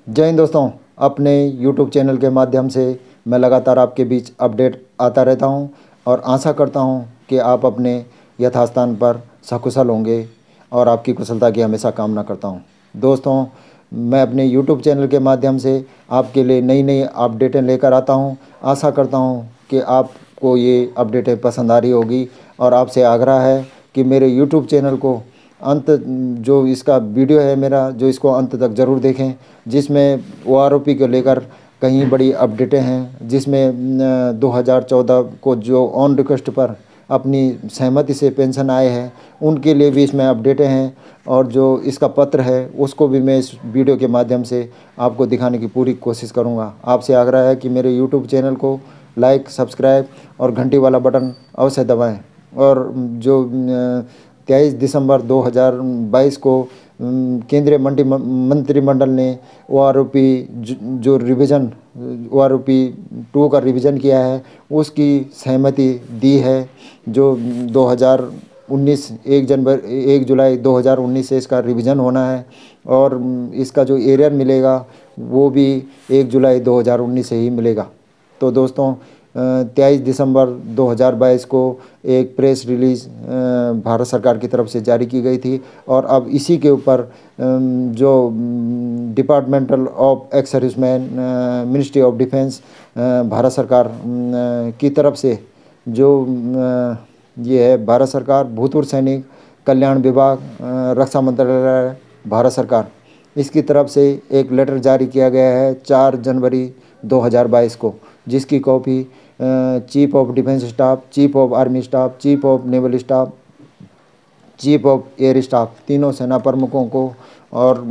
जय हिंद दोस्तों। अपने YouTube चैनल के माध्यम से मैं लगातार आपके बीच अपडेट आता रहता हूं और आशा करता हूं कि आप अपने यथास्थान पर सकुशल होंगे और आपकी कुशलता की हमेशा कामना करता हूं। दोस्तों, मैं अपने YouTube चैनल के माध्यम से आपके लिए नई नई अपडेटें लेकर आता हूं। आशा करता हूं कि आपको ये अपडेटें पसंद आ रही होगी और आपसे आग्रह है कि मेरे YouTube चैनल को अंत जो इसका वीडियो है मेरा, जो इसको अंत तक ज़रूर देखें, जिसमें OROP को लेकर कहीं बड़ी अपडेटें हैं, जिसमें 2014 को जो ऑन रिक्वेस्ट पर अपनी सहमति से पेंशन आए हैं उनके लिए भी इसमें अपडेटें हैं और जो इसका पत्र है उसको भी मैं इस वीडियो के माध्यम से आपको दिखाने की पूरी कोशिश करूंगा। आपसे आग्रह है कि मेरे YouTube चैनल को लाइक, सब्सक्राइब और घंटी वाला बटन अवश्य दबाएं। और जो 23 दिसंबर 2022 को केंद्रीय मंत्रिमंडल ने OROP जो रिवीजन OROP 2 का रिवीजन किया है उसकी सहमति दी है। जो 2019 1 जुलाई 2019 से इसका रिवीजन होना है और इसका जो एरियर मिलेगा वो भी 1 जुलाई 2019 से ही मिलेगा। तो दोस्तों, 23 दिसंबर 2022 को एक प्रेस रिलीज़ भारत सरकार की तरफ से जारी की गई थी और अब इसी के ऊपर जो departmental of ex serviceman ministry of defence Bharat सरकार की तरफ से जो ये है भारत सरकार भूतपूर्व सैनिक कल्याण विभाग रक्षा मंत्रालय भारत सरकार, इसकी तरफ से एक लेटर जारी किया गया है 4 जनवरी 2022 को, जिसकी copy chief of defence staff, chief of army staff, chief of naval staff, chief of air staff, तीनों सेना प्रमुखों को और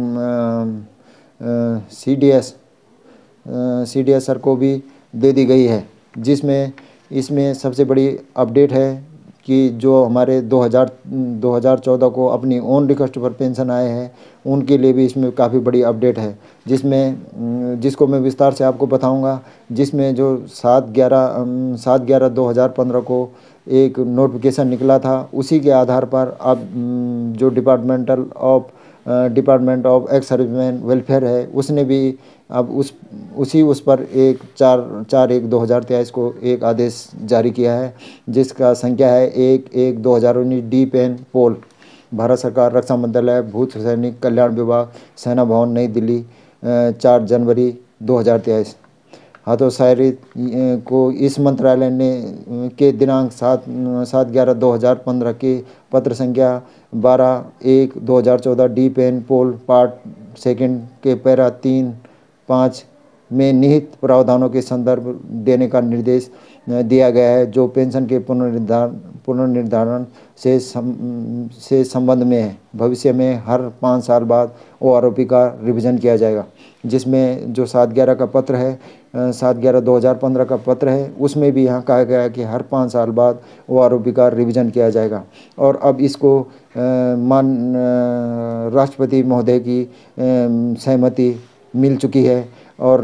CDS सर को भी दे दी गई है। जिसमें इसमें सबसे बड़ी अपडेट है कि जो हमारे 2014 को अपनी ओन रिक्वेस्ट पर पेंशन आए हैं उनके लिए भी इसमें काफ़ी बड़ी अपडेट है, जिसको मैं विस्तार से आपको बताऊंगा। जिसमें जो 7/11/2015 को एक नोटिफिकेशन निकला था, उसी के आधार पर अब जो department of ex serviceman welfare है उसने भी अब उस पर एक 4/1/2023 को एक आदेश जारी किया है, जिसका संख्या है 1/1/2019 डी पेन पोल, भारत सरकार रक्षा मंत्रालय भूतपूर्व सैनिक कल्याण विभाग सेना भवन नई दिल्ली 4 जनवरी 2023। हतोत्साहित को इस मंत्रालय ने के दिनांक 7/11/2015 के पत्र संख्या 12/1/2014 डी पेन पोल पार्ट 2 के पैरा 3-5 में निहित प्रावधानों के संदर्भ देने का निर्देश दिया गया है, जो पेंशन के पुनर्निर्धारण से संबंध में है। भविष्य में हर 5 साल बाद OROP का रिवीजन किया जाएगा। जिसमें जो 7/11 का पत्र है 7/11/2015 का पत्र है उसमें भी यहाँ कहा गया है कि हर 5 साल बाद OROP का रिवीजन किया जाएगा। और अब इसको राष्ट्रपति महोदय की सहमति मिल चुकी है और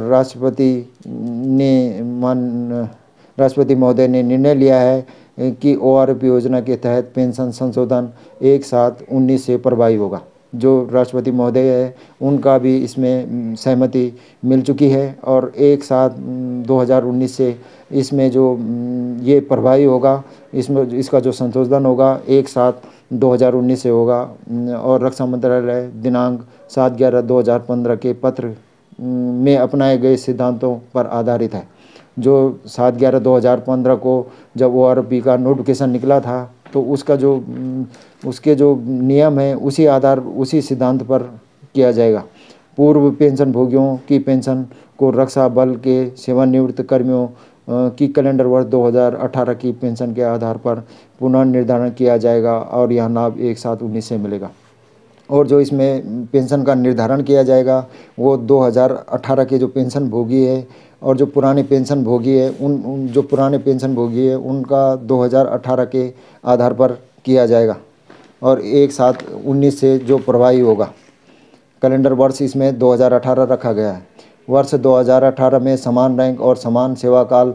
राष्ट्रपति महोदय ने निर्णय लिया है कि OROP योजना के तहत पेंशन संशोधन 1/7/19 से प्रभावी होगा। जो राष्ट्रपति महोदय है उनका भी इसमें सहमति मिल चुकी है और 1/7/2019 से इसमें जो ये प्रभावी होगा, इसमें इसका जो संशोधन होगा 1/7/2019 से होगा। और रक्षा मंत्रालय दिनांक 7/11/2015 के पत्र में अपनाए गए सिद्धांतों पर आधारित है। जो 7/11/2015 को जब OROP का नोटिफिकेशन निकला था तो उसके जो नियम हैं उसी सिद्धांत पर किया जाएगा। पूर्व पेंशन भोगियों की पेंशन को रक्षा बल के सेवानिवृत्त कर्मियों की कैलेंडर वर्ष 2018 की पेंशन के आधार पर पुनर्निर्धारण किया जाएगा और यह लाभ 1/7/19 से मिलेगा। और जो इसमें पेंशन का निर्धारण किया जाएगा वो 2018 के जो पेंशन भोगी है और जो पुराने पेंशन भोगी है उनका 2018 के आधार पर किया जाएगा और 1/7/19 से जो प्रभावी होगा। कैलेंडर वर्ष इसमें 2018 रखा गया है। वर्ष 2018 में समान रैंक और समान सेवाकाल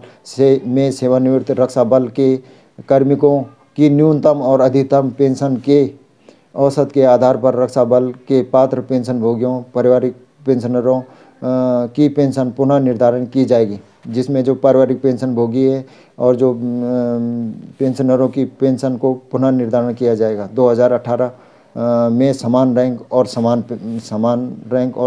में सेवानिवृत्त रक्षा बल के कार्मिकों की न्यूनतम और अधिकतम पेंशन के औसत के आधार पर रक्षा बल के पात्र पेंशन भोगियों, पारिवारिक पेंशनरों की पेंशन पुनः निर्धारण की जाएगी, जिसमें जो पारिवारिक पेंशन भोगी है और जो पेंशनरों की पेंशन को पुनः निर्धारण किया जाएगा। 2018 में समान रैंक और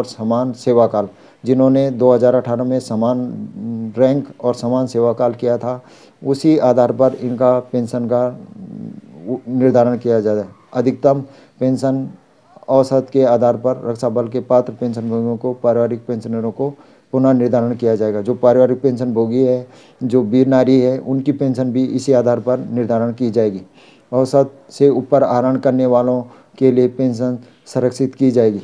समान सेवा काल, जिन्होंने 2018 में समान रैंक और समान सेवा काल किया था, उसी आधार पर इनका पेंशन का निर्धारण किया जाए। अधिकतम पेंशन औसत के आधार पर रक्षा बल के पात्र पेंशनभोगियों को पारिवारिक पेंशनरों को पुनः निर्धारण किया जाएगा। जो पारिवारिक पेंशन भोगी है, जो वीर नारी है, उनकी पेंशन भी इसी आधार पर निर्धारण की जाएगी। औसत से ऊपर आहरण करने वालों के लिए पेंशन संरक्षित की जाएगी।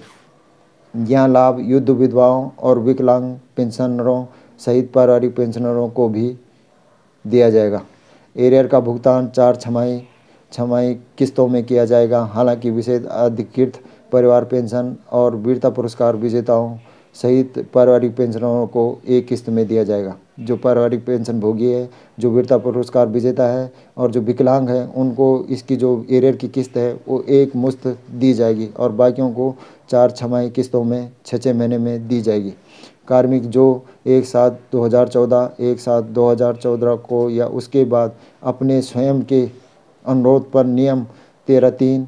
यह लाभ युद्ध विधवाओं और विकलांग पेंशनरों सहित पारिवारिक पेंशनरों को भी दिया जाएगा। एरियर का भुगतान 4 छमाही किस्तों में किया जाएगा। हालांकि विशेष अधिकृत परिवार पेंशन और वीरता पुरस्कार विजेताओं सहित पारिवारिक पेंशनरों को एक किस्त में दिया जाएगा। जो पारिवारिक पेंशन भोगी है, जो वीरता पुरस्कार विजेता है और जो विकलांग है, उनको इसकी जो एरियर की किस्त है वो एक मुश्त दी जाएगी और बाकियों को 4 छमाही किस्तों में 6 महीने में दी जाएगी। कार्मिक जो 1/7/2014, 1/7/2014 को या उसके बाद अपने स्वयं के अनुरोध पर नियम 13(3)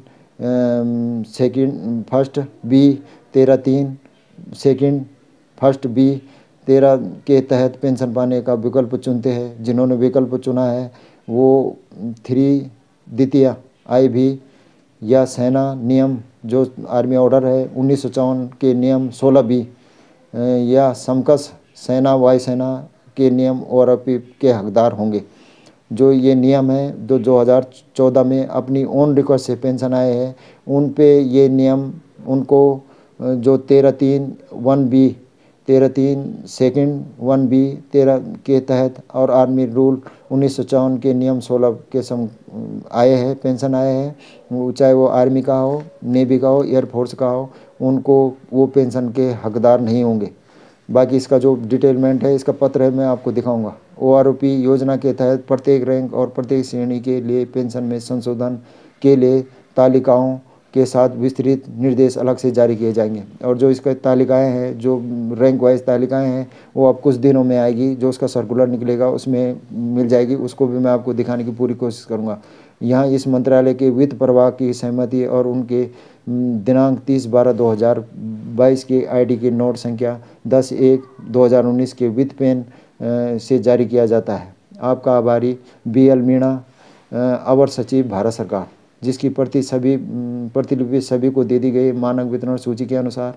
second first B 13(3) second first B 13 के तहत पेंशन पाने का विकल्प चुनते हैं। जिन्होंने विकल्प चुना है वो 3 द्वितीय आई भी या सेना नियम जो आर्मी ऑर्डर है 1954 के नियम 16(b) या समकक्ष सेना वायुसेना के नियम और के हकदार होंगे। जो ये नियम है जो 2014 में अपनी ओन रिक्वेस्ट से पेंशन आए हैं, उन पे ये नियम उनको जो 13(3)(1)(b), 13(3) सेकंड 1(b) 13 के तहत और आर्मी रूल 1954 के नियम 16 के आए हैं, पेंशन आए हैं, चाहे वो आर्मी का हो, नेवी का हो, एयरफोर्स का हो, उनको वो पेंशन के हकदार नहीं होंगे। बाकी इसका जो डिटेलमेंट है, इसका पत्र है, मैं आपको दिखाऊंगा। OROP योजना के तहत प्रत्येक रैंक और प्रत्येक श्रेणी के लिए पेंशन में संशोधन के लिए तालिकाओं के साथ विस्तृत निर्देश अलग से जारी किए जाएंगे। और जो इसका तालिकाएं हैं, जो रैंक वाइज तालिकाएं हैं, वो अब कुछ दिनों में आएगी। जो उसका सर्कुलर निकलेगा उसमें मिल जाएगी, उसको भी मैं आपको दिखाने की पूरी कोशिश करूँगा। यहाँ इस मंत्रालय के वित्त प्रवाह की सहमति और उनके दिनांक 30/12/2022 के ID के नोट संख्या 10/1/2019 के वित्त पेन से जारी किया जाता है। आपका आभारी BL मीणा, अवर सचिव, भारत सरकार, जिसकी प्रतिलिपि सभी को दे दी गई। मानक वितरण सूची के अनुसार